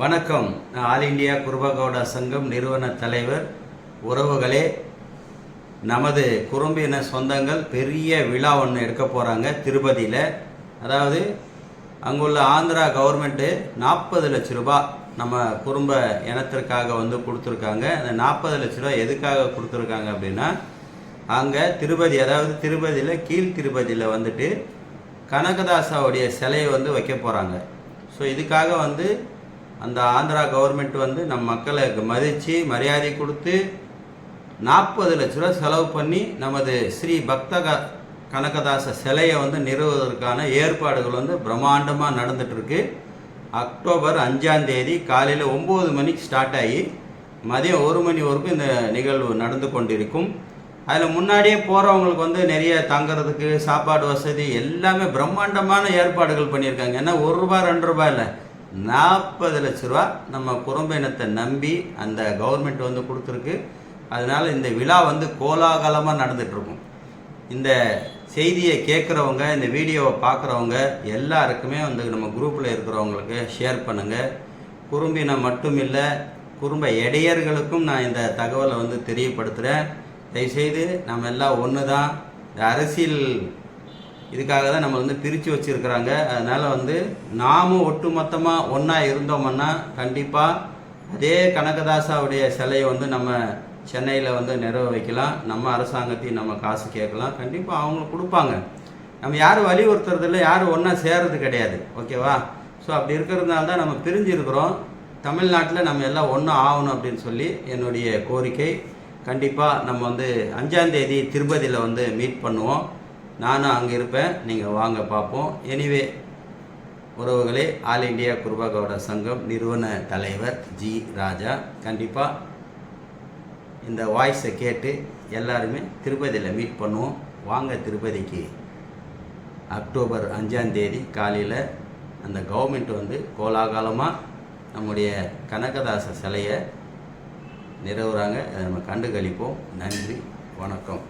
வணக்கம். All India குருபகவுடா சங்கம் நிறுவன தலைவர். உறவுகளே, நமது குறும்பின சொந்தங்கள் பெரிய விழா ஒன்று எடுக்க போகிறாங்க திருப்பதியில். அதாவது அங்குள்ள ஆந்திரா கவர்மெண்ட்டு 40 லட்ச ரூபா நம்ம குடும்ப இனத்திற்காக கொடுத்துருக்காங்க. அந்த 40 லட்ச ரூபா எதுக்காக கொடுத்துருக்காங்க அப்படின்னா, அங்கே திருப்பதி, அதாவது திருப்பதியில் கீழ் திருப்பதியில் கனகதாசாவுடைய சிலையை வைக்க போகிறாங்க. ஸோ இதுக்காக அந்த ஆந்திரா கவர்மெண்ட் நம்ம மக்களுக்கு மதித்து மரியாதை கொடுத்து 40 லட்ச ரூபா செலவு பண்ணி நமது ஸ்ரீ பக்த கனகதாச சிலையை நிறுவுவதற்கான ஏற்பாடுகள் பிரம்மாண்டமாக நடந்துகிட்ருக்கு. அக்டோபர் 5ஆம் தேதி காலையில் 9 மணிக்கு ஸ்டார்ட் ஆகி மதியம் 1 மணி வரைக்கும் இந்த நிகழ்வு நடந்து கொண்டிருக்கும். அதில் முன்னாடியே போகிறவங்களுக்கு நிறைய தங்குறதுக்கு சாப்பாடு வசதி எல்லாமே பிரம்மாண்டமான ஏற்பாடுகள் பண்ணியிருக்காங்க. ஏன்னா 1 ரூபா 2 ரூபாய் இல்லை, 40 லட்ச ரூபா நம்ம குடும்பினத்தை நம்பி அந்த கவர்மெண்ட் கொடுத்துருக்கு. அதனால் இந்த விழா கோலாகலமாக நடந்துகிட்ருக்கும். இந்த செய்தியை கேட்குறவங்க, இந்த வீடியோவை பார்க்குறவங்க எல்லாருக்குமே நம்ம குரூப்பில் இருக்கிறவங்களுக்கு ஷேர் பண்ணுங்கள். குறும்பினம் மட்டும் இல்லை, குடும்ப இடையர்களுக்கும் நான் இந்த தகவலை தெரியப்படுத்துகிறேன். தயவுசெய்து நம்ம எல்லாம் ஒன்று தான். இந்த அரசியல் இதுக்காக தான் நம்ம பிரித்து வச்சுருக்கிறாங்க. அதனால் நாமும் ஒட்டுமொத்தமாக ஒன்றா இருந்தோம்னா கண்டிப்பாக அதே கனகதாசாவுடைய சிலையை நம்ம சென்னையில் நிறைவ வைக்கலாம். நம்ம அரசாங்கத்தையும் நம்ம காசு கேட்கலாம். கண்டிப்பாக அவங்க கொடுப்பாங்க. நம்ம யாரும் வலியுறுத்துறதில்ல, யாரும் ஒன்றா சேர்றது கிடையாது. ஓகேவா? ஸோ அப்படி இருக்கிறதுனால தான் நம்ம பிரிஞ்சு இருக்கிறோம். தமிழ்நாட்டில் நம்ம எல்லாம் ஒன்றா ஆகணும் அப்படின்னு சொல்லி என்னுடைய கோரிக்கை. கண்டிப்பாக நம்ம 5ஆம் தேதி திருப்பதியில் மீட் பண்ணுவோம். நானும் அங்கே இருப்பேன், நீங்கள் வாங்க பார்ப்போம். எனிவே உறவுகளே, ஆல் இண்டியா குருபகவுடா சங்கம் நிறுவன தலைவர் ஜி ராஜா. கண்டிப்பாக இந்த வாய்ஸை கேட்டு எல்லாருமே திருப்பதியில் மீட் பண்ணுவோம். வாங்க திருப்பதிக்கு. அக்டோபர் 5ஆம் தேதி காலையில் அந்த கவர்மெண்ட் கோலாகலமாக நம்முடைய கனகதாச சிலையை நிறுவுறாங்க. அதை நம்ம கண்டு கழிப்போம். நன்றி, வணக்கம்.